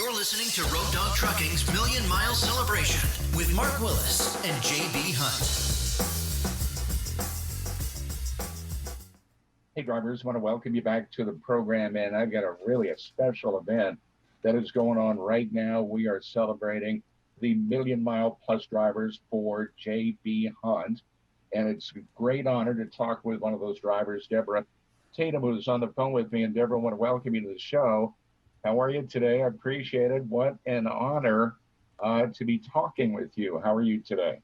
You're listening to Road Dog Trucking's Million Mile Celebration with Mark Willis and JB Hunt. Hey drivers, want to welcome you back to the program, and I've got a special event that is going on right now. We are celebrating the Million Mile Plus drivers for JB Hunt, and it's a great honor to talk with one of those drivers, Deborah Tatum, who's on the phone with me. And Debra, I want to welcome you to the show. How are you today? I appreciate it. What an honor to be talking with you. How are you today?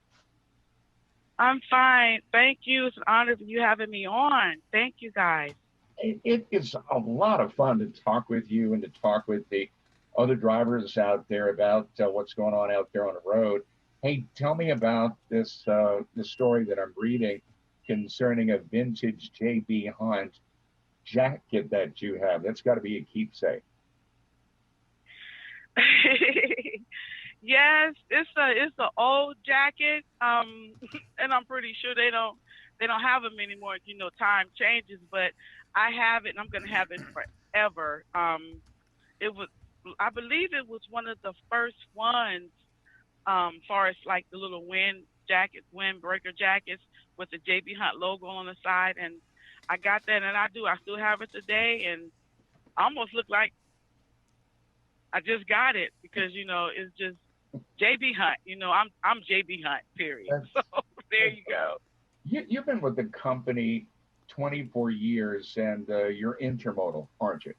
I'm fine. Thank you. It's an honor for you having me on. Thank you, guys. It is a lot of fun to talk with you and to talk with the other drivers out there about what's going on out there on the road. Hey, tell me about this story that I'm reading concerning a vintage JB Hunt jacket that you have. That's got to be a keepsake. Yes, it's a old jacket, and I'm pretty sure they don't have them anymore. You know, time changes, but I have it, and I'm gonna have it forever. I believe it was one of the first ones, far as like the little windbreaker jackets with the JB Hunt logo on the side, and I got that, and I still have it today, and I almost look like I just got it because, you know, it's just JB Hunt. You know, I'm JB Hunt, period. So there you go. You've been with the company 24 years, and you're intermodal, aren't you?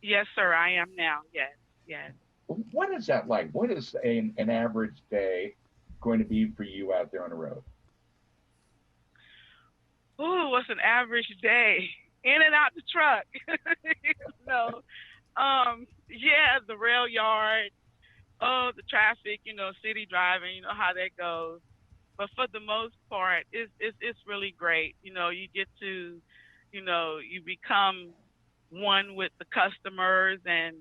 Yes, sir, I am now. Yes. What is that like? What is an average day going to be for you out there on the road? Ooh, what's an average day? In and out the truck. Yeah, the rail yard, the traffic, you know, city driving, you know how that goes. But for the most part, it's really great. You know, you get to, you know, you become one with the customers, and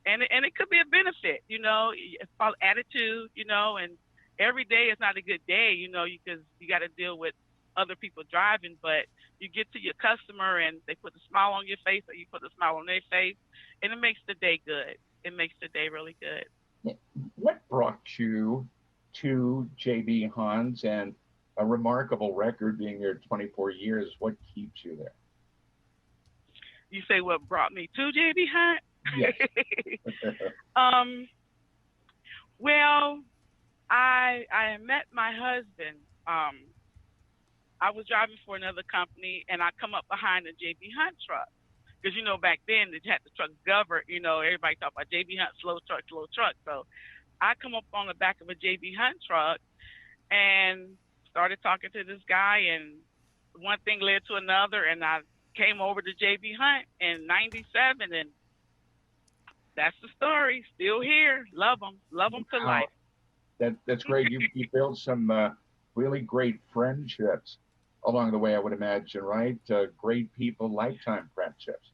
it could be a benefit, you know. It's called attitude, you know, and every day is not a good day, you know, because you got to deal with other people driving, but you get to your customer and they put a smile on your face, or you put a smile on their face, and it makes the day good. It makes the day really good. What brought you to JB Hunt, and a remarkable record being there 24 years? What keeps you there? You say what brought me to JB Hunt? Yes. Well, I met my husband. I was driving for another company, and I come up behind a JB Hunt truck. Because, you know, back then, they had the truck governed. You know, everybody talked about JB Hunt, slow truck. So I come up on the back of a JB Hunt truck and started talking to this guy, and one thing led to another, and I came over to JB Hunt in 97, and that's the story. Still here. Love them to life. That's great. You built some really great friendships along the way, I would imagine, right? Great people, lifetime friendships.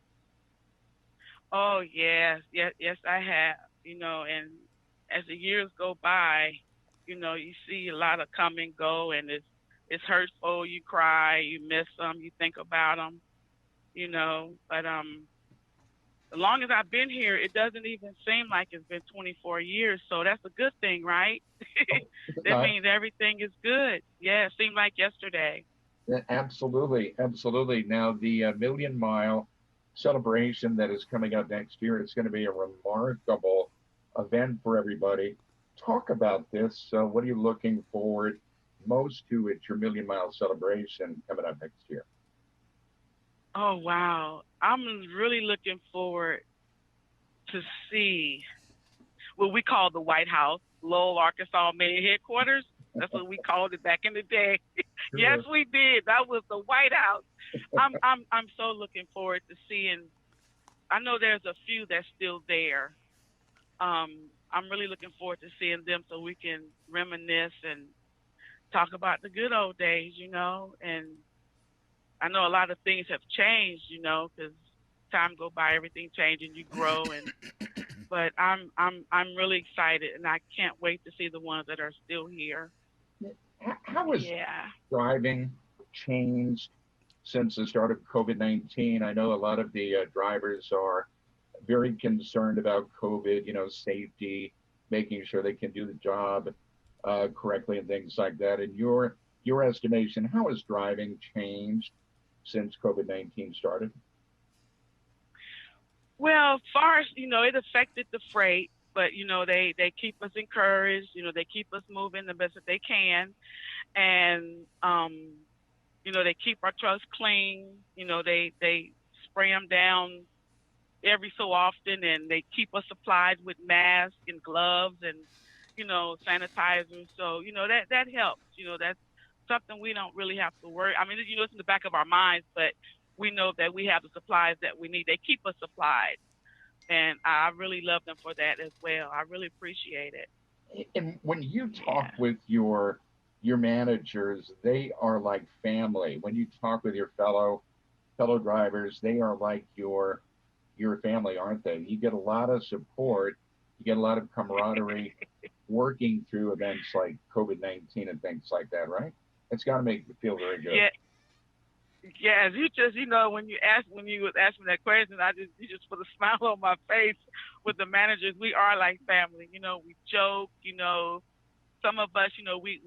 Oh, yes, I have. You know, and as the years go by, you know, you see a lot of come and go, and it's hurtful. You cry, you miss them, you think about them, you know. But as long as I've been here, it doesn't even seem like it's been 24 years. So that's a good thing, right? That means everything is good. Yeah, it seemed like yesterday. Absolutely. Now, the Million Mile celebration that is coming up next year, it's going to be a remarkable event for everybody. Talk about this. What are you looking forward most to at your Million Mile celebration coming up next year? Oh, wow. I'm really looking forward to see what we call the White House, Lowell, Arkansas main headquarters. That's what we called it back in the day. Yes, we did. That was the White House. I'm so looking forward to seeing. I know there's a few that's still there. I'm really looking forward to seeing them so we can reminisce and talk about the good old days, you know. And I know a lot of things have changed, you know, because time go by, everything changes, and you grow. But I'm really excited, and I can't wait to see the ones that are still here. How has driving changed since the start of COVID-19? I know a lot of the drivers are very concerned about COVID, safety, making sure they can do the job correctly and things like that. In your estimation, how has driving changed since COVID-19 started? Well, far as, it affected the freight, but, they keep us encouraged, they keep us moving the best that they can. And, they keep our trucks clean, they spray them down every so often, and they keep us supplied with masks and gloves and, sanitizers. So, that helps, that's something we don't really have to worry. I mean, it's in the back of our minds, but we know that we have the supplies that we need. They keep us supplied. And I really love them for that as well. I really appreciate it. And when you talk with your managers, they are like family. When you talk with your fellow drivers, they are like your family, aren't they? You get a lot of support. You get a lot of camaraderie working through events like COVID-19 and things like that, right? It's got to make you feel very good. Yeah. Yes, you just, when you was asking that question, you just put a smile on my face with the managers. We are like family, we joke, some of us, we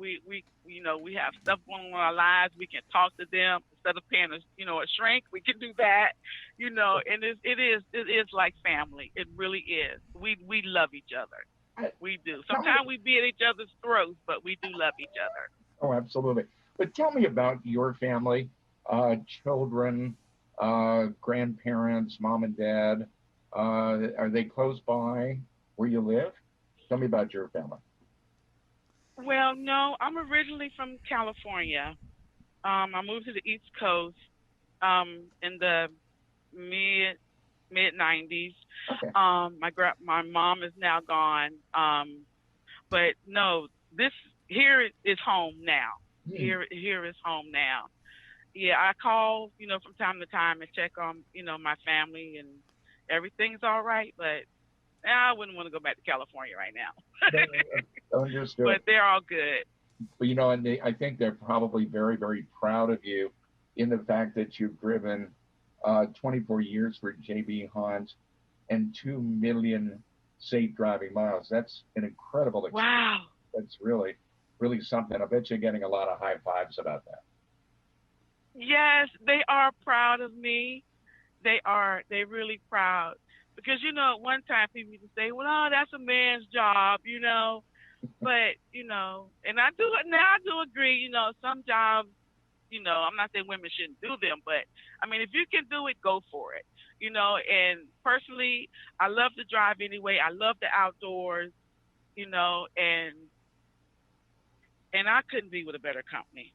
have stuff going on in our lives. We can talk to them instead of paying a shrink. We can do that, and it is like family. It really is. We love each other. We do. Sometimes we be at each other's throats, but we do love each other. Oh, absolutely. But tell me about your family, children, grandparents, mom and dad. Are they close by where you live? Tell me about your family. Well, no, I'm originally from California. I moved to the East Coast in the mid 90s. Okay. My mom is now gone. But no, here is home now. Here is home now. Yeah, I call, from time to time and check on, my family, and everything's all right, but I wouldn't want to go back to California right now. Understood. But they're all good. But, and I think they're probably very, very proud of you in the fact that you've driven 24 years for JB Hunt and 2 million safe driving miles. That's an incredible experience. Wow. That's really, really something. I bet you're getting a lot of high fives about that. Yes, they are proud of me. They're really proud. Because, at one time people used to say, well, oh, that's a man's job, But, and I do agree, some jobs, I'm not saying women shouldn't do them, but, I mean, if you can do it, go for it. And personally, I love to drive anyway. I love the outdoors, and I couldn't be with a better company.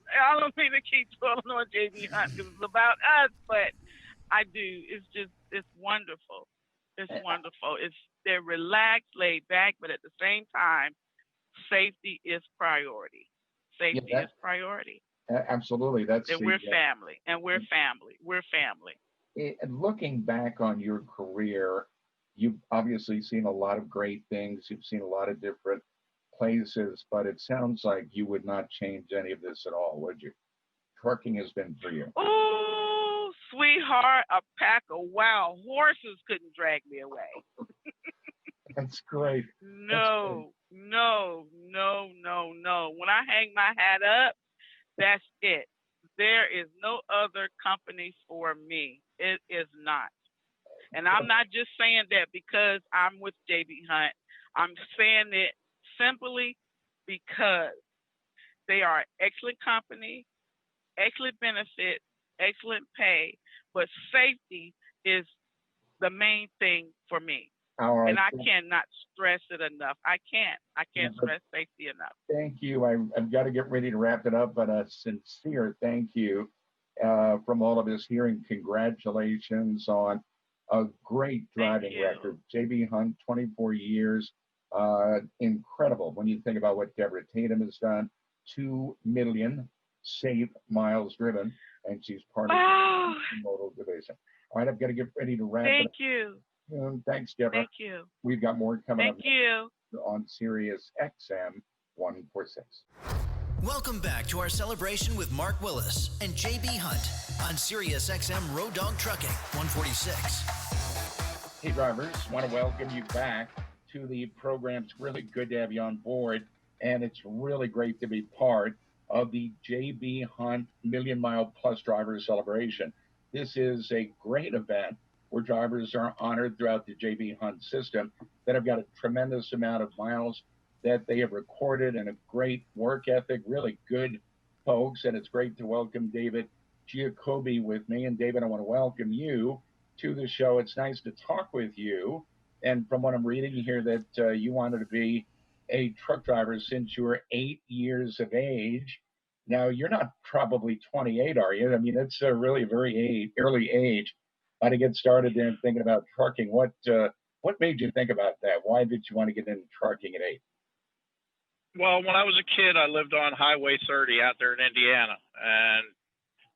I don't mean to keep dwelling on JB Hunt because it's about us, but I do. It's wonderful. It's wonderful. They're relaxed, laid back, but at the same time, safety is priority. Safety is priority. Absolutely. We're family, and we're family. We're family. And looking back on your career, you've obviously seen a lot of great things. You've seen a lot of different places, but it sounds like you would not change any of this at all, would you? Trucking has been for you. Oh, sweetheart, a pack of wild horses couldn't drag me away. That's great. No. When I hang my hat up, that's it. There is no other company for me. It is not. And I'm not just saying that because I'm with JB Hunt. I'm saying it simply because they are an excellent company, excellent benefits, excellent pay, but safety is the main thing for me. All right. And I cannot stress it enough. I can't stress safety enough. Thank you. I've got to get ready to wrap it up, but a sincere thank you from all of us here, and congratulations on a great driving record. JB Hunt, 24 years. Incredible when you think about what Deborah Tatum has done. 2 million safe miles driven, and she's part of the modal division. All right, I've got to get ready to wrap it up. Thank you. Thanks, Deborah. Thank you. We've got more coming up. Thank you. On SiriusXM 146. Welcome back to our celebration with Mark Willis and JB Hunt on SiriusXM Road Dog Trucking 146. Hey, drivers, want to welcome you back to the program. It's really good to have you on board, and it's really great to be part of the JB Hunt Million Mile Plus Driver Celebration. This is a great event where drivers are honored throughout the JB Hunt system that have got a tremendous amount of miles that they have recorded and a great work ethic, really good folks. And it's great to welcome David Giacobe with me. And David, I want to welcome you to the show. It's nice to talk with you. And from what I'm reading here, that you wanted to be a truck driver since you were 8 years of age. Now, you're not probably 28, are you? I mean, it's a really very early age to get started in thinking about trucking. What made you think about that? Why did you want to get into trucking at 8? Well, when I was a kid, I lived on Highway 30 out there in Indiana, and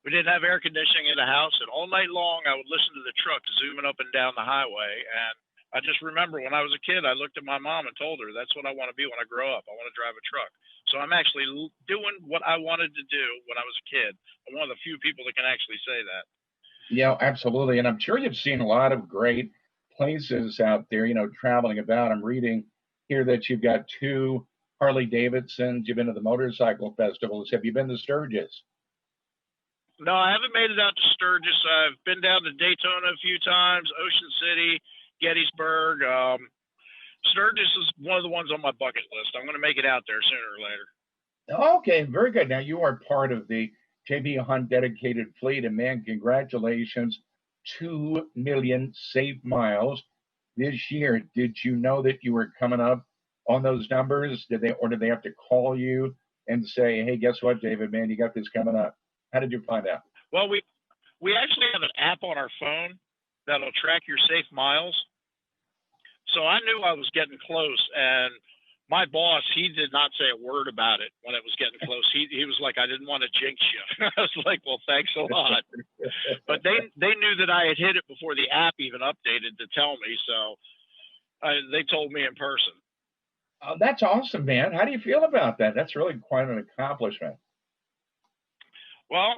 we didn't have air conditioning in the house, and all night long I would listen to the truck zooming up and down the highway. And I just remember when I was a kid, I looked at my mom and told her, that's what I want to be when I grow up. I want to drive a truck. So I'm actually doing what I wanted to do when I was a kid. I'm one of the few people that can actually say that. Yeah, absolutely. And I'm sure you've seen a lot of great places out there, traveling about. I'm reading here that you've got 2 Harley Davidsons. You've been to the motorcycle festivals. Have you been to Sturgis? No, I haven't made it out to Sturgis. I've been down to Daytona a few times, Ocean City, Gettysburg. Sturgis is one of the ones on my bucket list. I'm going to make it out there sooner or later. Okay, very good. Now, you are part of the JB Hunt dedicated fleet, and man, congratulations. 2 million safe miles this year. Did you know that you were coming up on those numbers? Did they have to call you and say, hey, guess what, David, man, you got this coming up? How did you find out? Well, we actually have an app on our phone that'll track your safe miles. So I knew I was getting close, and my boss, he did not say a word about it when it was getting close. He was like, I didn't want to jinx you. I was like, well, thanks a lot. But they knew that I had hit it before the app even updated to tell me. So they told me in person. That's awesome, man. How do you feel about that? That's really quite an accomplishment. Well,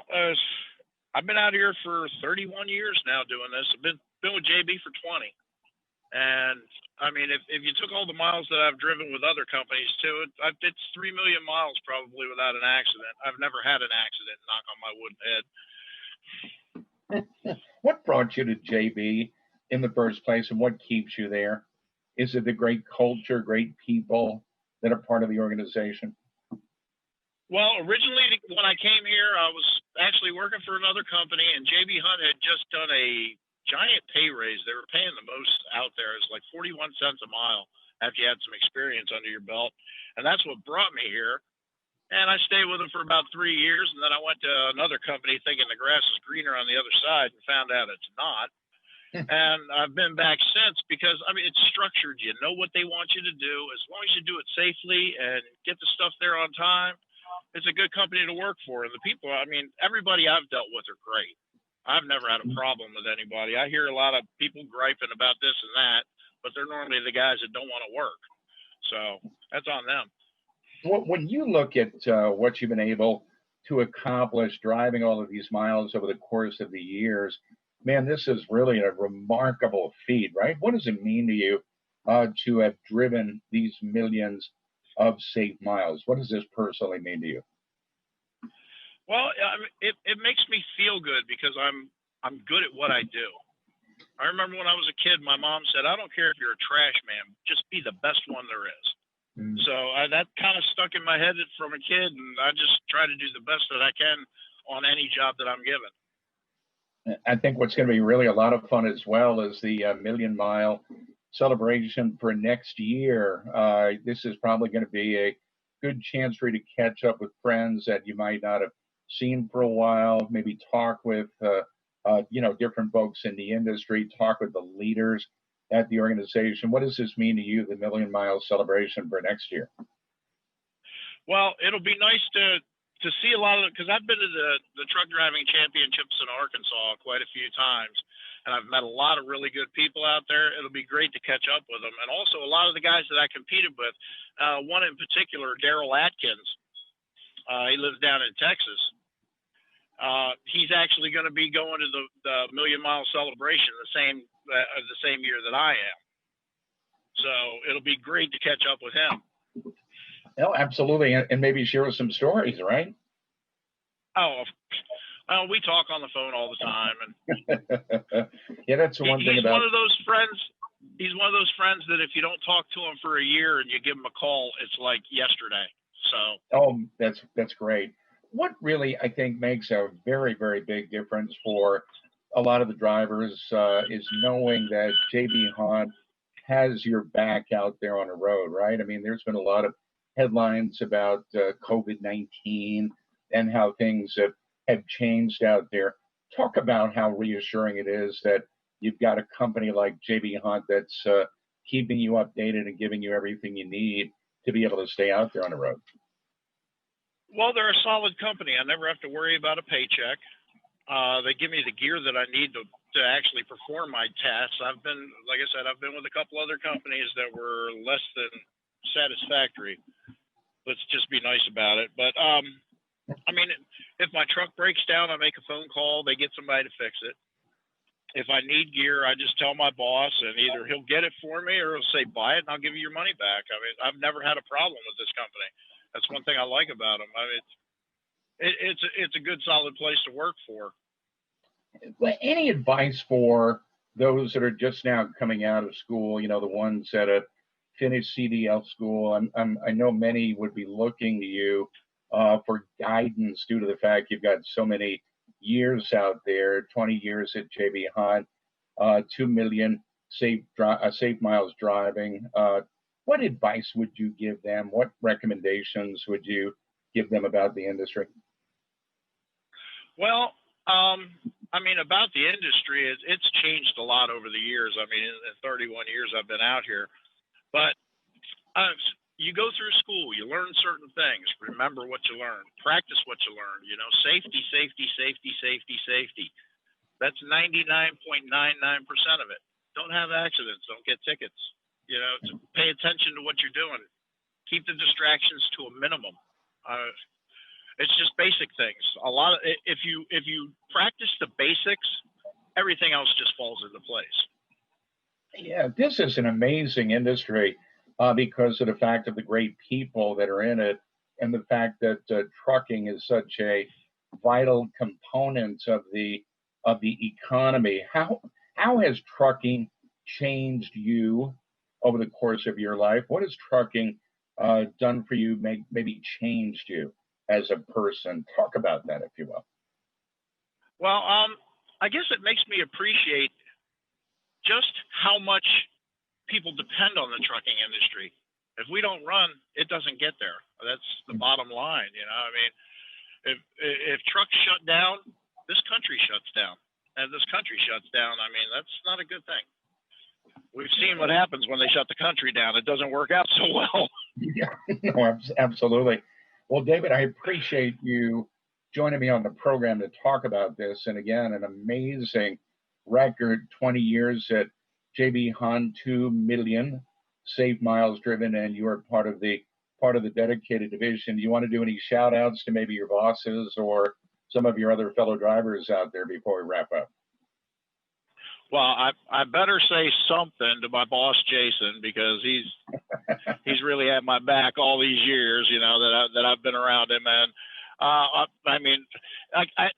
I've been out here for 31 years now doing this. I've been with JB for 20. And I mean, if you took all the miles that I've driven with other companies too, it's 3 million miles probably without an accident. I've never had an accident, knock on my wooden head. What brought you to JB in the first place, and what keeps you there? Is it the great culture, great people that are part of the organization? Well, originally when I came here, I was actually working for another company, and JB Hunt had just done a giant pay raise. They were paying the most out there. It's like 41 cents a mile after you had some experience under your belt. And that's what brought me here. And I stayed with them for about 3 years. And then I went to another company thinking the grass is greener on the other side and found out it's not. And I've been back since because, I mean, it's structured. You know what they want you to do. As long as you do it safely and get the stuff there on time, it's a good company to work for. And the people, I mean, everybody I've dealt with are great. I've never had a problem with anybody. I hear a lot of people griping about this and that, but they're normally the guys that don't want to work. So that's on them. When you look at what you've been able to accomplish driving all of these miles over the course of the years, man, this is really a remarkable feat, right? What does it mean to you to have driven these millions of safe miles? What does this personally mean to you? Well, I mean, it makes me feel good because I'm good at what I do. I remember when I was a kid, my mom said, I don't care if you're a trash man, just be the best one there is. So that kind of stuck in my head from a kid, and I just try to do the best that I can on any job that I'm given. I think what's going to be really a lot of fun as well is the Million Mile celebration for next year. This is probably going to be a good chance for you to catch up with friends that you might not have seen for a while, maybe talk with different folks in the industry, talk with the leaders at the organization. What does this mean to you, the Million Mile celebration for next year? Well, it'll be nice to see a lot of it, because I've been to the truck driving championships in Arkansas quite a few times, and I've met a lot of really good people out there. It'll be great to catch up with them. And also a lot of the guys that I competed with, one in particular, Daryl Atkins, he lives down in Texas. He's actually going to be going to the Million Mile celebration, the same the same year that I am. So it'll be great to catch up with him. Oh, absolutely. And maybe share some stories, right? Oh, we talk on the phone all the time. And yeah, that's the one thing about. He's one of those friends. He's one of those friends that if you don't talk to him for a year and you give him a call, it's like yesterday. So. Oh, that's great. What really, I think, makes a very, very big difference for a lot of the drivers is knowing that JB Hunt has your back out there on the road, right? I mean, there's been a lot of headlines about COVID-19 and how things have changed out there. Talk about how reassuring it is that you've got a company like JB Hunt that's keeping you updated and giving you everything you need to be able to stay out there on the road. Well, they're a solid company. I never have to worry about a paycheck. They give me the gear that I need to actually perform my tasks. Like I said, I've been with a couple other companies that were less than satisfactory. Let's just be nice about it. But, I mean, if my truck breaks down, I make a phone call. They get somebody to fix it. If I need gear, I just tell my boss, and either he'll get it for me or he'll say, buy it, and I'll give you your money back. I mean, I've never had a problem with this company. That's one thing I like about them. I mean, it's a good, solid place to work for. Any advice for those that are just now coming out of school, you know, the ones that have finished CDL school? I know many would be looking to you for guidance due to the fact you've got so many years out there, 20 years at JB Hunt, 2 million safe miles driving. What advice would you give them? What recommendations would you give them about the industry? Well, I mean, about the industry, it's changed a lot over the years. I mean, in 31 years I've been out here. But you go through school, you learn certain things, remember what you learn, practice what you learn, you know, safety, safety, safety, safety, safety. That's 99.99% of it. Don't have accidents, don't get tickets, you know, pay attention to what you're doing. Keep the distractions to a minimum. It's just basic things. If you practice the basics, everything else just falls into place. Yeah, this is an amazing industry because of the fact of the great people that are in it, and the fact that trucking is such a vital component of the economy. How has trucking changed you over the course of your life? What has trucking done for you? Maybe changed you as a person? Talk about that, if you will. Well, I guess it makes me appreciate just how much people depend on the trucking industry. If we don't run, it doesn't get there. That's the bottom line. You know, I mean, if trucks shut down, this country shuts down. And if this country shuts down, I mean, that's not a good thing. We've seen what happens when they shut the country down. It doesn't work out so well. Yeah, no, absolutely. Well, David, I appreciate you joining me on the program to talk about this. And again, an amazing record, 20 years at JB Hunt, 2 million safe miles driven, and you are part of the dedicated division. Do you want to do any shout outs to maybe your bosses or some of your other fellow drivers out there before we wrap up? Well, I better say something to my boss, Jason, because he's really had my back all these years, you know, that I've been around him. And I mean,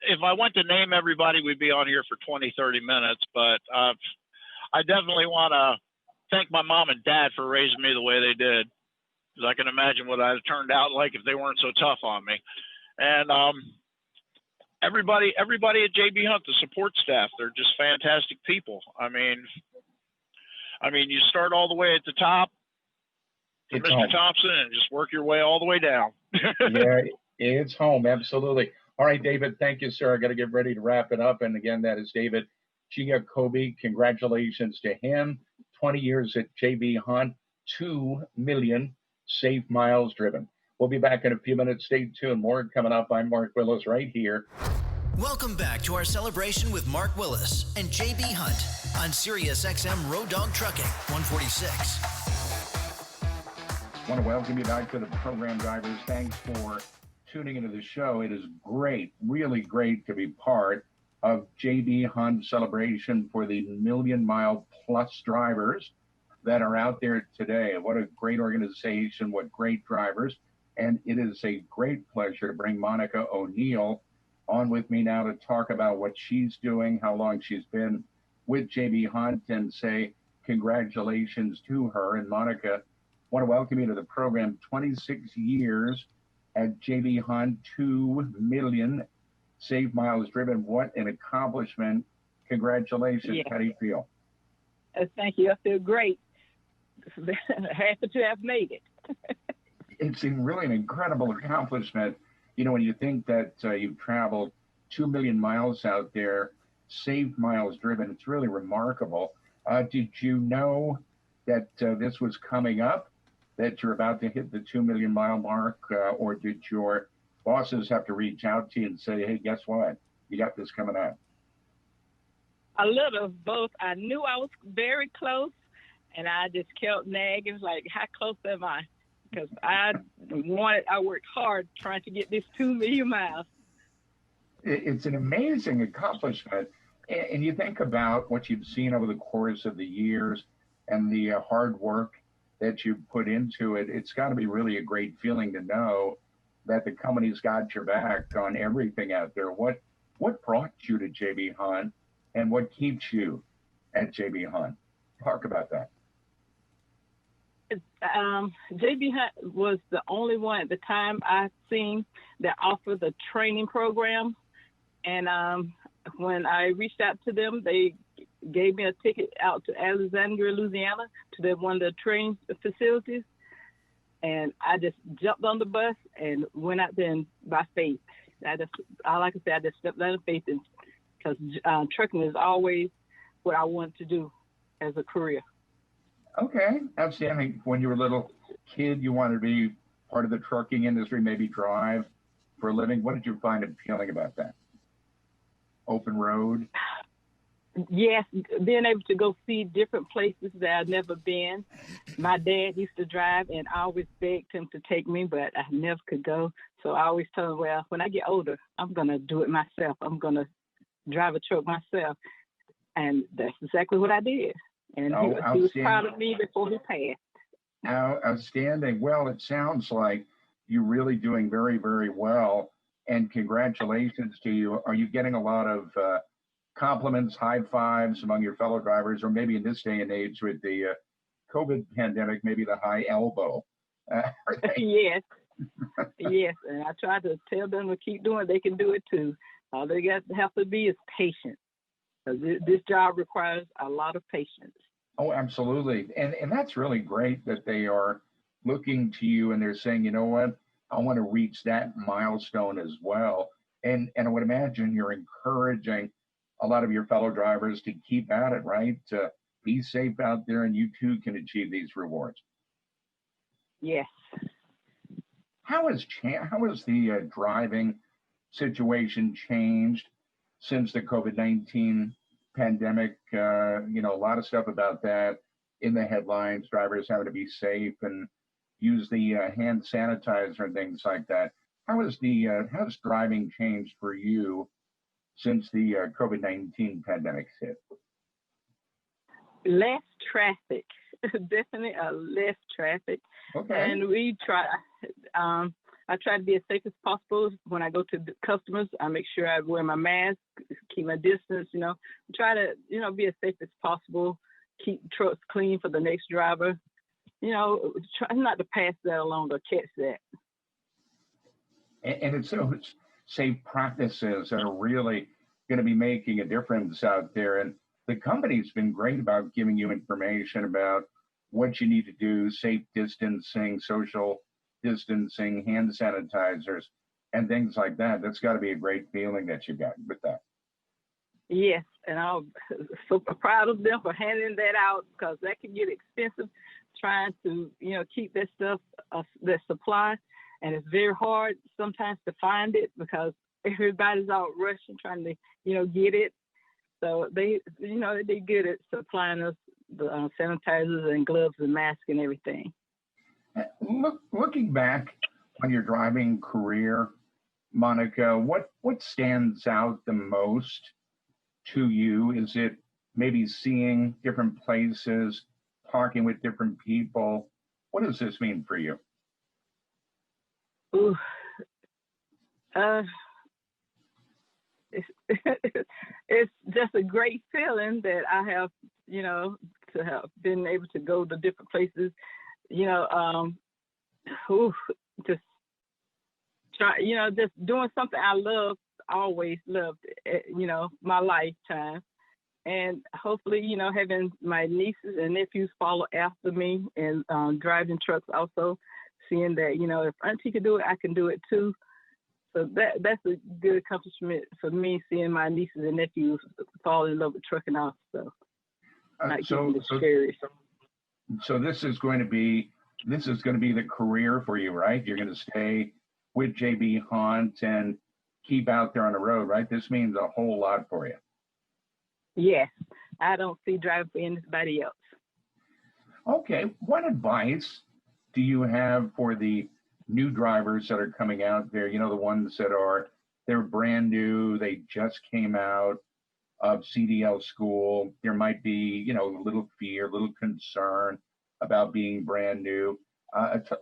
if I went to name everybody, we'd be on here for 20, 30 minutes. But I definitely want to thank my mom and dad for raising me the way they did, because I can imagine what I'd have turned out like if they weren't so tough on me. And everybody at JB Hunt, the support staff, they're just fantastic people. I mean, you start all the way at the top, Mr. Thompson, and just work your way all the way down. Yeah, it's home. Absolutely. All right, David, thank you, sir. I got to get ready to wrap it up. And again, that is David Giacobe. Congratulations to him. 20 years at JB Hunt, 2 million safe miles driven. We'll be back in a few minutes. Stay tuned. More coming up. I'm Mark Willis right here. Welcome back to our celebration with Mark Willis and JB Hunt on SiriusXM Road Dog Trucking 146. I want to welcome you back to the program, drivers. Thanks for tuning into the show. It is great, really great to be part of JB Hunt celebration for the Million Mile Plus drivers that are out there today. What a great organization, what great drivers. And it is a great pleasure to bring Monica O'Neill on with me now to talk about what she's doing, how long she's been with JB Hunt, and say congratulations to her. And Monica, I want to welcome you to the program. 26 years at JB Hunt, 2 million safe miles driven. What an accomplishment. Congratulations. Yeah. How do you feel? Thank you. I feel great. Happy to have made it. It's really an incredible accomplishment. You know, when you think that you've traveled 2 million miles out there, safe miles driven, it's really remarkable. Did you know that this was coming up, that you're about to hit the 2 million mile mark, or did your bosses have to reach out to you and say, hey, guess what? You got this coming up? A little of both. I knew I was very close, and I just kept nagging, like, how close am I? Because I worked hard trying to get this 2 million miles. It's an amazing accomplishment. And you think about what you've seen over the course of the years and the hard work that you've put into it. It's got to be really a great feeling to know that the company's got your back on everything out there. What brought you to JB Hunt, and what keeps you at JB Hunt? Talk about that. JB Hunt was the only one at the time I've seen that offered the training program. And when I reached out to them, they gave me a ticket out to Alexandria, Louisiana, to one of the training facilities. And I just jumped on the bus and went out there by faith. I just stepped out of faith, because trucking is always what I wanted to do as a career. Okay, outstanding. When you were a little kid, you wanted to be part of the trucking industry, maybe drive for a living. What did you find appealing about that? Open road? Yes, being able to go see different places that I've never been. My dad used to drive, and I always begged him to take me, but I never could go. So I always told him, well, when I get older, I'm going to do it myself. I'm going to drive a truck myself. And that's exactly what I did. And he was proud of me before he passed. Outstanding. Well, it sounds like you're really doing very, very well. And congratulations to you. Are you getting a lot of compliments, high fives among your fellow drivers, or maybe in this day and age with the COVID pandemic, maybe the high elbow? Yes. Yes. And I try to tell them to keep doing it. They can do it too. All they have to be is patient. This job requires a lot of patience. Oh, absolutely. And that's really great that they are looking to you and they're saying, you know what, I want to reach that milestone as well. And I would imagine you're encouraging a lot of your fellow drivers to keep at it, right? To be safe out there, and you too can achieve these rewards. Yes. How has the driving situation changed since the COVID-19 pandemic? A lot of stuff about that in the headlines, drivers having to be safe and use the hand sanitizer and things like that. How has driving changed for you since the COVID-19 pandemic hit? Less traffic, definitely less traffic. Okay. And we try. I try to be as safe as possible when I go to the customers. I make sure I wear my mask, keep my distance. Try to be as safe as possible. Keep trucks clean for the next driver. Try not to pass that along or catch that. And it's those safe practices that are really going to be making a difference out there. And the company's been great about giving you information about what you need to do, safe distancing, social distancing, hand sanitizers, and things like that. That's got to be a great feeling that you got with that. Yes, and I'm so proud of them for handing that out, because that can get expensive trying to, keep that stuff, that supply. And it's very hard sometimes to find it because everybody's out rushing, trying to, get it. So they good at supplying us the sanitizers and gloves and masks and everything. Looking back on your driving career, Monica, what stands out the most to you? Is it maybe seeing different places, talking with different people? What does this mean for you? Ooh, it's just a great feeling that I have, to have been able to go to different places, just try, just doing something I love, always loved, my lifetime. And hopefully, having my nieces and nephews follow after me and driving trucks also, seeing that, if Auntie can do it, I can do it too. So that's a good accomplishment for me, seeing my nieces and nephews fall in love with trucking also. So this is going to be the career for you, right? You're going to stay with JB Hunt and keep out there on the road, right? This means a whole lot for you. Yes, I don't see driving for anybody else. Okay, what advice do you have for the new drivers that are coming out there? The ones that they're brand new, they just came out of CDL school. There might be, a little fear, a little concern about being brand new.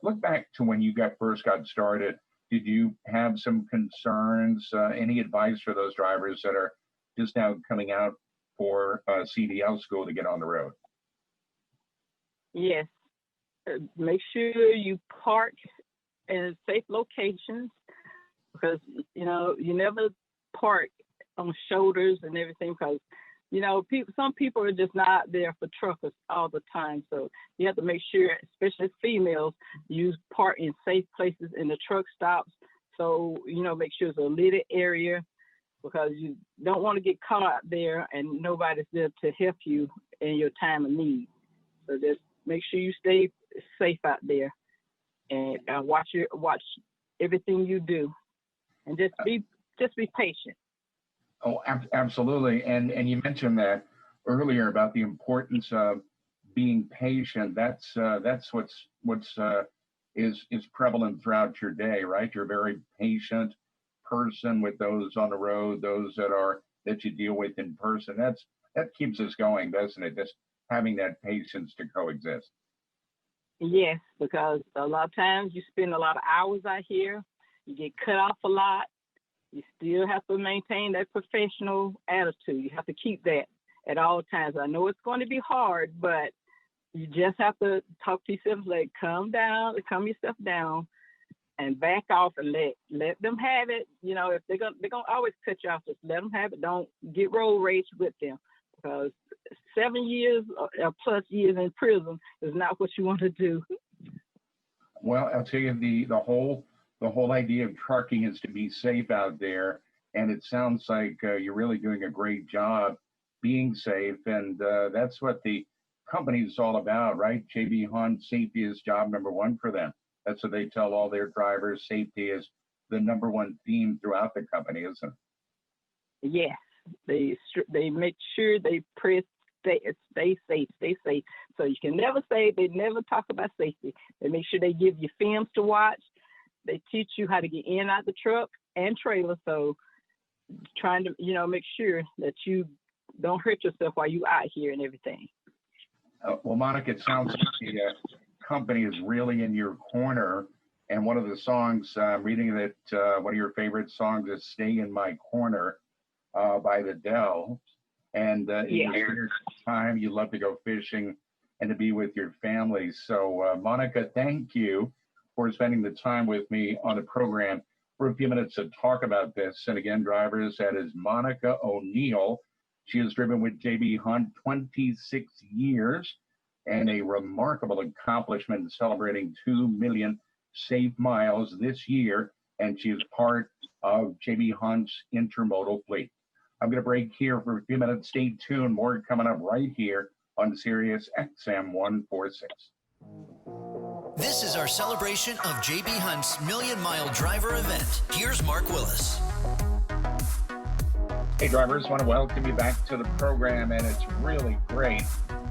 Look back to when you first got started. Did you have some concerns? Any advice for those drivers that are just now coming out for CDL school to get on the road? Yes. Make sure you park in safe locations, because, you never park on shoulders and everything, because, some people are just not there for truckers all the time. So you have to make sure, especially females, you park in safe places in the truck stops. So, make sure it's a lit area, because you don't want to get caught out there and nobody's there to help you in your time of need. So just make sure you stay safe out there, and watch everything you do, and just be patient. Oh, absolutely. And you mentioned that earlier about the importance of being patient. That's what's is prevalent throughout your day, right? You're a very patient person with those on the road, those that you deal with in person. That keeps us going, doesn't it? Just having that patience to coexist. Yes, because a lot of times you spend a lot of hours out here, you get cut off a lot. You still have to maintain that professional attitude. You have to keep that at all times. I know it's going to be hard, but you just have to talk to yourself, like, calm yourself down, and back off and let them have it. If they're gonna always cut you off, just let them have it. Don't get road rage with them, because 7 years or plus years in prison is not what you want to do. Well, I'll tell you, the whole idea of trucking is to be safe out there, and it sounds like you're really doing a great job being safe, and that's what the company is all about, right? JB Hunt, safety is job number one for them. That's what they tell all their drivers. Safety is the number one theme throughout the company, isn't it? Yes, they make sure they stay safe. So you can never say they never talk about safety. They make sure they give you films to watch. They teach you how to get in and out the truck and trailer. So trying to, make sure that you don't hurt yourself while you out here and everything. Well, Monica, it sounds like the company is really in your corner. And one of the songs, I'm reading that one of your favorite songs is Stay in My Corner by the Darrell. And in your time, you love to go fishing and to be with your family. So, Monica, thank you for spending the time with me on the program for a few minutes to talk about this. And again, drivers, that is Monica O'Neill. She has driven with JB Hunt 26 years, and a remarkable accomplishment, celebrating 2 million safe miles this year. And she is part of JB Hunt's intermodal fleet. I'm going to break here for a few minutes. Stay tuned. More coming up right here on SiriusXM 146. This is our celebration of JB Hunt's Million Mile Driver event. Here's Mark Willis. Hey, drivers, want to welcome you back to the program, and it's really great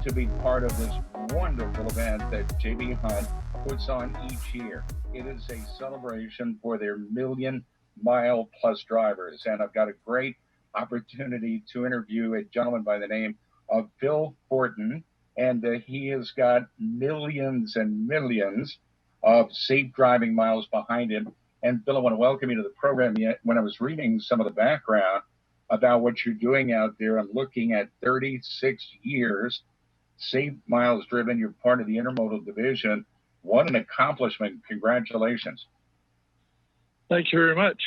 to be part of this wonderful event that JB Hunt puts on each year. It is a celebration for their million-mile-plus drivers, and I've got a great opportunity to interview a gentleman by the name of Phil Horton, and he has got millions and millions of safe driving miles behind him. And Phil, I want to welcome you to the program. Yet, when I was reading some of the background about what you're doing out there, I'm looking at 36 years, safe miles driven. You're part of the intermodal division. What an accomplishment. Congratulations. Thank you very much.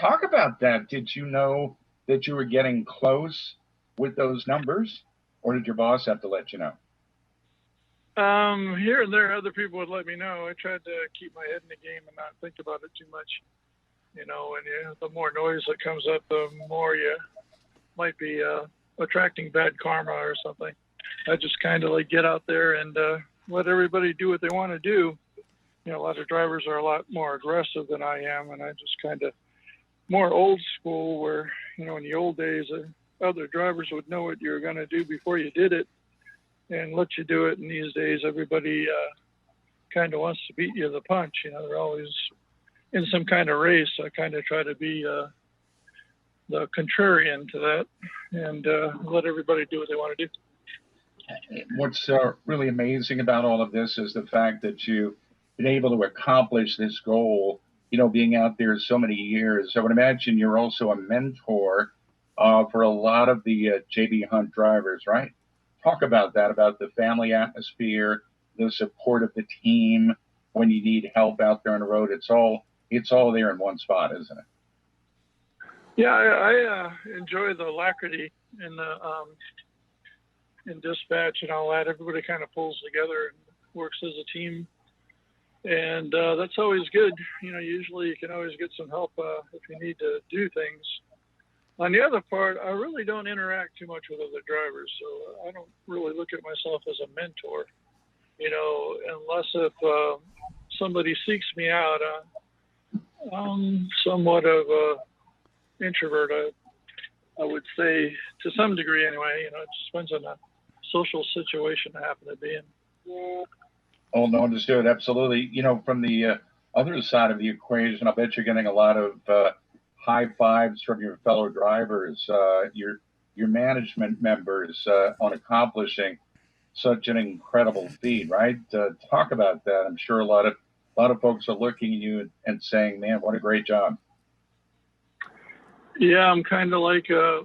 Talk about that. Did you know that you were getting close with those numbers, or did your boss have to let you know? Here and there, other people would let me know. I tried to keep my head in the game and not think about it too much. And the more noise that comes up, the more you might be attracting bad karma or something. I just kind of like get out there and let everybody do what they want to do. A lot of drivers are a lot more aggressive than I am, and I just kind of more old school where, in the old days, other drivers would know what you were going to do before you did it and let you do it. And these days, everybody kind of wants to beat you to the punch. They're always in some kind of race. I kind of try to be the contrarian to that and let everybody do what they want to do. What's really amazing about all of this is the fact that you've been able to accomplish this goal, being out there so many years. I would imagine you're also a mentor for a lot of the JB Hunt drivers, right? Talk about that, about the family atmosphere, the support of the team when you need help out there on the road. It's all there in one spot, isn't it? Yeah, I enjoy the alacrity in the in dispatch and all that. Everybody kind of pulls together and works as a team, and that's always good. Usually you can always get some help if you need to do things. On the other part, I really don't interact too much with other drivers, so I don't really look at myself as a mentor, unless if somebody seeks me out. I'm somewhat of an introvert, I would say, to some degree anyway. It just depends on the social situation I happen to be in. Oh, no, understood. Absolutely. From the other side of the equation, I bet you're getting a lot of high fives from your fellow drivers, your management members on accomplishing such an incredible feat, right? Talk about that. I'm sure a lot of folks are looking at you and saying, "Man, what a great job." Yeah, I'm kind of like a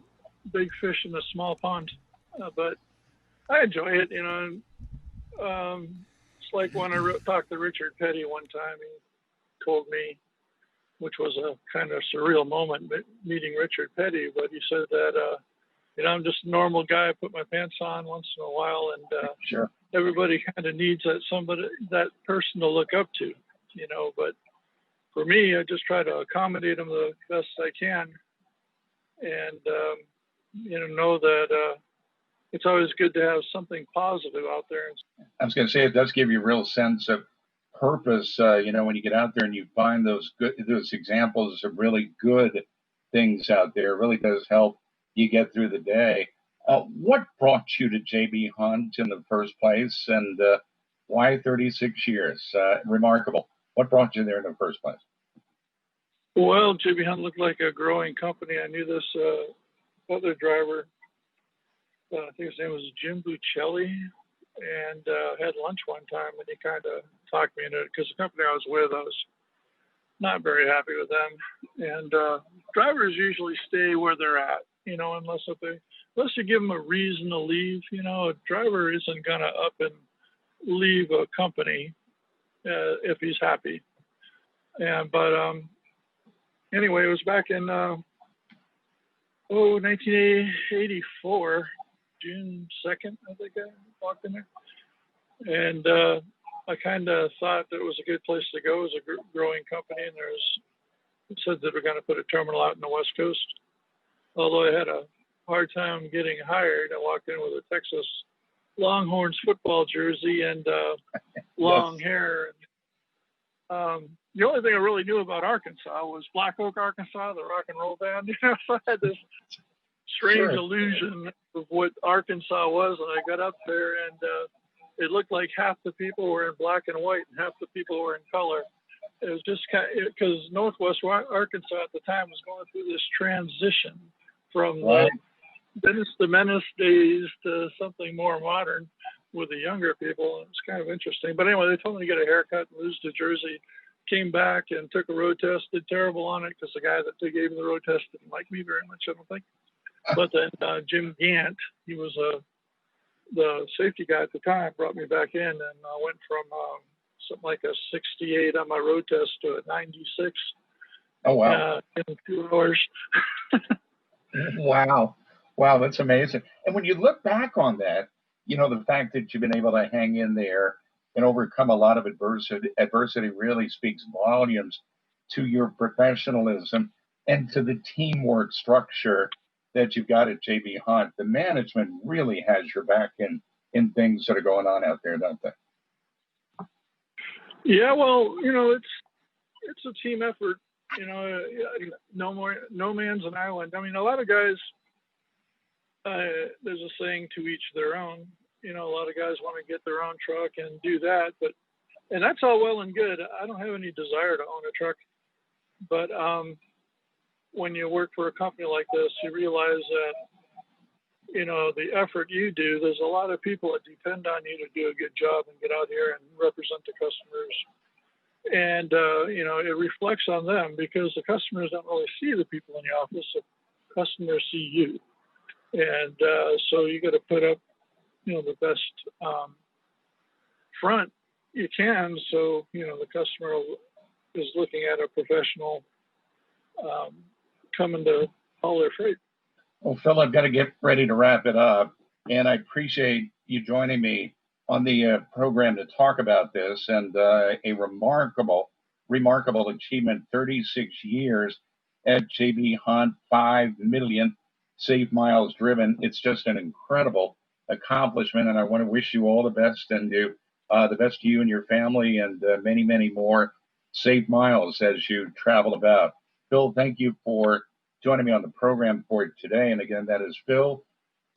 big fish in a small pond, but I enjoy it. It's like when I talked to Richard Petty one time. He told me, which was a kind of surreal moment, meeting Richard Petty, but he said that, I'm just a normal guy. I put my pants on once in a while, and Sure. Everybody kind of needs that person to look up to, but for me, I just try to accommodate them the best I can, and, know that it's always good to have something positive out there. I was going to say, it does give you a real sense of purpose, when you get out there and you find those examples of really good things out there. It really does help you get through the day. What brought you to JB Hunt in the first place, and why 36 years? Remarkable. What brought you there in the first place? Well, JB Hunt looked like a growing company. I knew this other driver. I think his name was Jim Buccelli, and had lunch one time, and he kind of talked me into it because the company I was with, I was not very happy with them. And drivers usually stay where they're at, unless you give them a reason to leave. A driver isn't gonna up and leave a company if he's happy. But anyway, it was back in 1984. June 2nd, I think I walked in there. And I kind of thought that it was a good place to go. It was a growing company, and it said that we're going to put a terminal out in the West Coast. Although I had a hard time getting hired, I walked in with a Texas Longhorns football jersey and long hair. The only thing I really knew about Arkansas was Black Oak, Arkansas, the rock and roll band. So I had this strange illusion of what Arkansas was, and I got up there, and it looked like half the people were in black and white and half the people were in color. it was just kind of, because Northwest Arkansas at the time was going through this transition from Right. the Dennis the Menace days to something more modern with the younger people. It's kind of interesting. But anyway, they told me to get a haircut and lose to Jersey. Came back and took a road test, did terrible on it because the guy that gave me the road test didn't like me very much, I don't think. But then Jim Gant, he was the safety guy at the time, brought me back in, and I went from something like a 68 on my road test to a 96. Oh, wow. In 2 hours. Wow. Wow, that's amazing. And when you look back on that, you know, the fact that you've been able to hang in there and overcome a lot of adversity really speaks volumes to your professionalism and to the teamwork structure that you've got at JB Hunt. The management really has your back in things that are going on out there, don't they? Yeah, well, you know, it's a team effort. You know, no man's an island. I mean, a lot of guys, there's a saying, to each their own. You know, a lot of guys want to get their own truck and do that, and that's all well and good. I don't have any desire to own a truck, but when you work for a company like this, you realize that, you know, the effort you do, there's a lot of people that depend on you to do a good job and get out here and represent the customers. And, you know, it reflects on them because the customers don't really see the people in the office. The customers see you. And so you got to put up, you know, the best front you can. So, you know, the customer is looking at a professional coming to haul their freight. Well, Phil, I've got to get ready to wrap it up. And I appreciate you joining me on the program to talk about this, and a remarkable achievement, 36 years at JB Hunt, 5 million safe miles driven. It's just an incredible accomplishment, and I want to wish you all the best, and do the best to you and your family, and many, many more safe miles as you travel about. Phil, thank you for joining me on the program for today. And again, that is Phil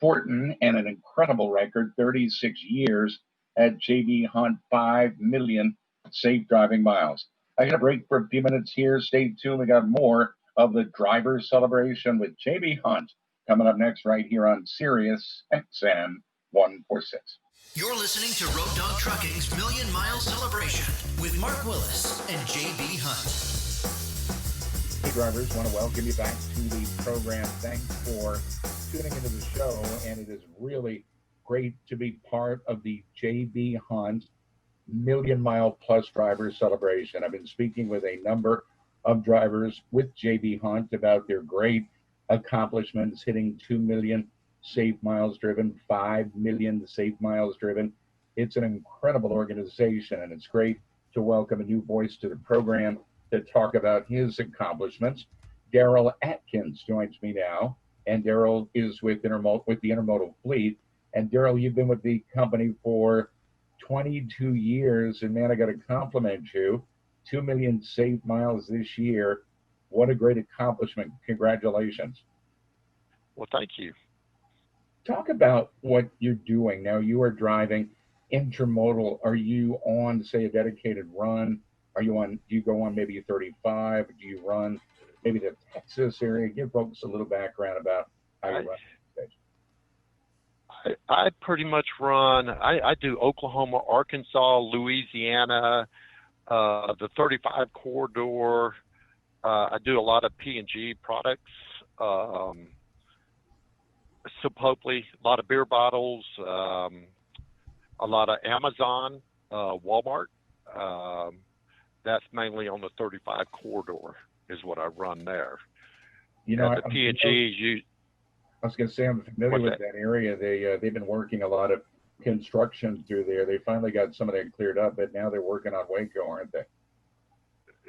Fortin, and an incredible record, 36 years at JB Hunt, 5 million safe driving miles. I got a break for a few minutes here. Stay tuned. We got more of the driver celebration with JB Hunt coming up next right here on SiriusXM 146. You're listening to Road Dog Trucking's Million Mile Celebration with Mark Willis and JB Hunt. Hey drivers, want to welcome you back to the program. Thanks for tuning into the show, and it is really great to be part of the JB Hunt Million Mile Plus Driver Celebration. I've been speaking with a number of drivers with JB Hunt about their great accomplishments, hitting 2 million safe miles driven, 5 million safe miles driven. It's an incredible organization, and it's great to welcome a new voice to the program to talk about his accomplishments. Daryl Atkins joins me now, and Darrell is with the Intermodal Fleet. And Darrell, you've been with the company for 22 years, and man, I got to compliment you. 2 million safe miles this year. What a great accomplishment. Congratulations. Well, thank you. Talk about what you're doing. Now, you are driving intermodal. Are you on, say, a dedicated run? Do you go on maybe 35? Do you run maybe the Texas area? Give folks a little background about how you run. I pretty much run, I do Oklahoma, Arkansas, Louisiana, the 35 corridor. I do a lot of P&G products, Chipotle, a lot of beer bottles, a lot of Amazon, Walmart. That's mainly on the 35 corridor is what I run there. You know, the P&G, I was going to say, I'm familiar with that area. They've been working a lot of construction through there. They finally got some of that cleared up, but now they're working on Waco, aren't they?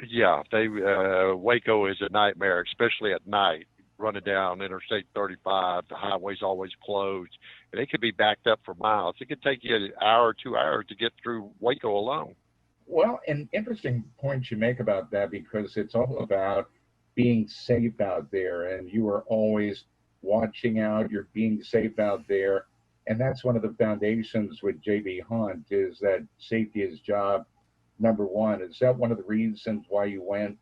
Yeah, Waco is a nightmare, especially at night. Running down Interstate 35, the highway's always closed, and it could be backed up for miles. It could take you an hour, 2 hours to get through Waco alone. Well, an interesting point you make about that, because it's all about being safe out there, and you are always watching out, you're being safe out there. And that's one of the foundations with JB Hunt, is that safety is job number one. Is that one of the reasons why you went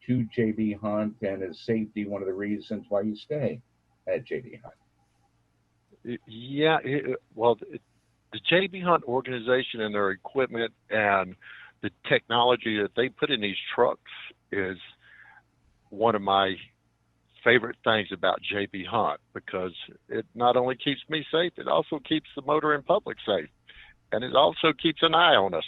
to JB Hunt, and is safety one of the reasons why you stay at JB Hunt? Yeah, well, the JB Hunt organization and their equipment and the technology that they put in these trucks is one of my favorite things about JB Hunt, because it not only keeps me safe, it also keeps the motor in public safe, and it also keeps an eye on us.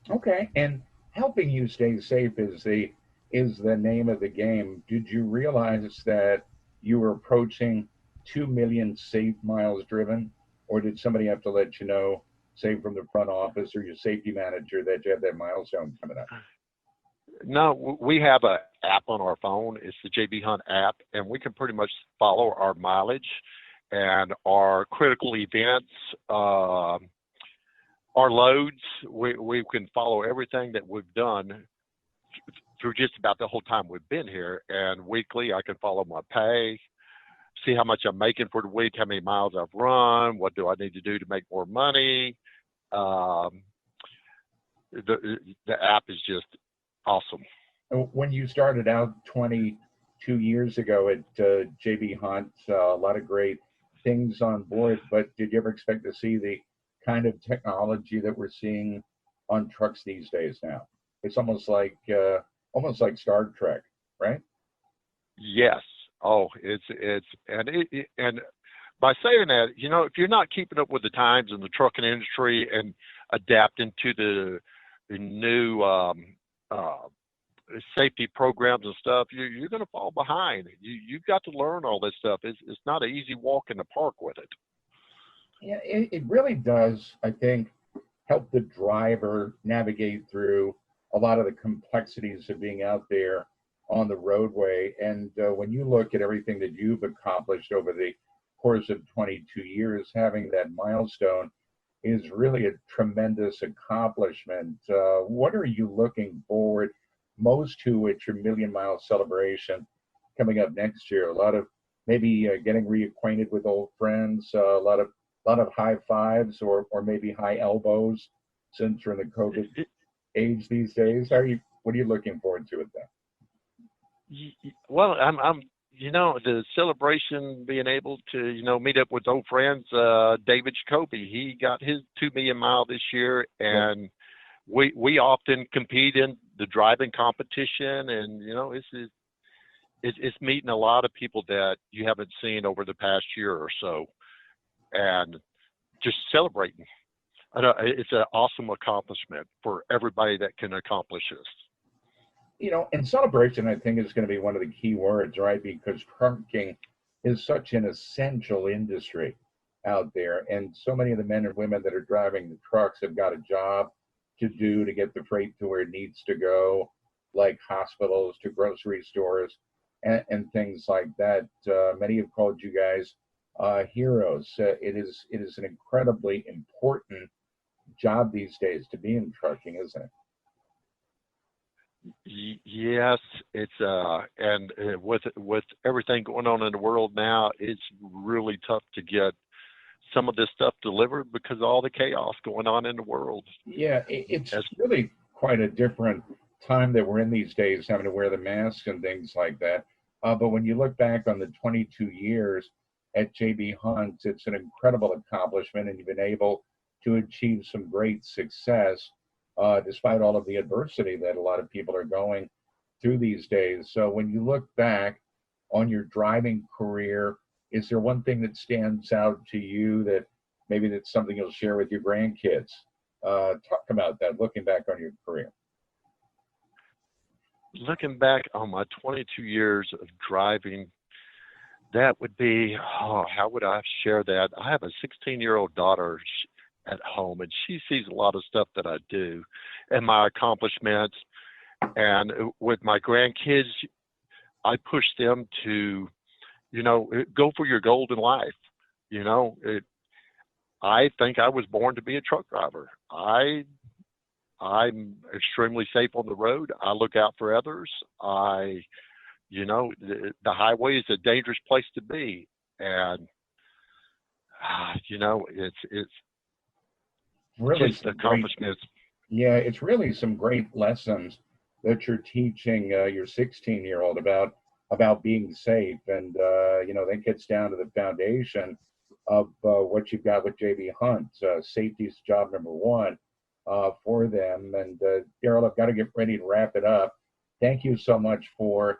Okay, and helping you stay safe is the name of the game. Did you realize that you were approaching 2 million safe miles driven, or did somebody have to let you know, say from the front office or your safety manager, that you have that milestone coming up? No, we have an app on our phone. It's the JB Hunt app, and we can pretty much follow our mileage and our critical events, our loads. We can follow everything that we've done through just about the whole time we've been here. And weekly, I can follow my pay, see how much I'm making for the week, how many miles I've run, what do I need to do to make more money. The app is just awesome. When you started out 22 years ago at JB Hunt, a lot of great things on board, but did you ever expect to see the kind of technology that we're seeing on trucks these days now? It's almost like Star Trek, right? Yes. Oh, it's and by saying that, if you're not keeping up with the times in the trucking industry and adapting to the new safety programs and stuff, you're going to fall behind. You've got to learn all this stuff. It's not an easy walk in the park with it. Yeah, it really does, I think, help the driver navigate through a lot of the complexities of being out there on the roadway. And when you look at everything that you've accomplished over the course of 22 years, having that milestone is really a tremendous accomplishment. What are you looking forward most to at your Million Mile celebration coming up next year? A lot of maybe getting reacquainted with old friends, a lot of high fives or maybe high elbows, since we're in the COVID age these days. What are you looking forward to with that? Well, I'm the celebration, being able to meet up with old friends. David Giacobe, he got his 2 million mile this year, and we often compete in the driving competition, and it's meeting a lot of people that you haven't seen over the past year or so, and just celebrating. It's an awesome accomplishment for everybody that can accomplish this. And celebration, I think, is going to be one of the key words, right? Because trucking is such an essential industry out there. And so many of the men and women that are driving the trucks have got a job to do to get the freight to where it needs to go, like hospitals, to grocery stores, and things like that. Many have called you guys heroes. It is an incredibly important job these days to be in trucking, isn't it? Yes, it's and with everything going on in the world now, it's really tough to get some of this stuff delivered because of all the chaos going on in the world. Yeah, it's really quite a different time that we're in these days, having to wear the masks and things like that. But when you look back on the 22 years at JB Hunt, it's an incredible accomplishment, and you've been able to achieve some great success despite all of the adversity that a lot of people are going through these days. So when you look back on your driving career, is there one thing that stands out to you that maybe that's something you'll share with your grandkids? Talk about that, looking back on your career. Looking back on my 22 years of driving, that would be, how would I share that? I have a 16-year-old daughter at home, and she sees a lot of stuff that I do and my accomplishments. And with my grandkids, I push them to, go for your goal in life. I think I was born to be a truck driver. I'm extremely safe on the road. I look out for others. The highway is a dangerous place to be. And, it's really just accomplishments. Yeah, it's really some great lessons that you're teaching your 16-year-old about being safe, and that gets down to the foundation of what you've got with JB Hunt. Safety is job number one for them. And Darrell, I've got to get ready to wrap it up. Thank you so much for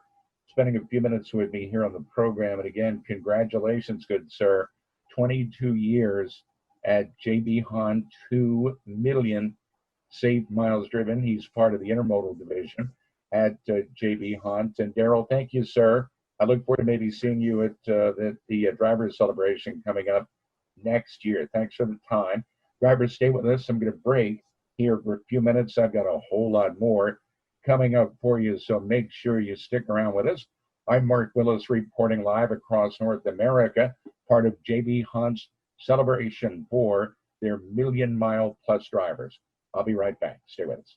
spending a few minutes with me here on the program. And again, congratulations, good sir. 22 years at JB Hunt, 2 million saved miles driven. He's part of the intermodal division at JB Hunt. And Darrell, thank you, sir. I look forward to maybe seeing you at the drivers celebration coming up next year. Thanks for the time. Drivers, stay with us. I'm going to break here for a few minutes. I've got a whole lot more coming up for you, so make sure you stick around with us. I'm Mark Willis reporting live across North America, part of JB Hunt's celebration for their million-mile-plus drivers. I'll be right back. Stay with us.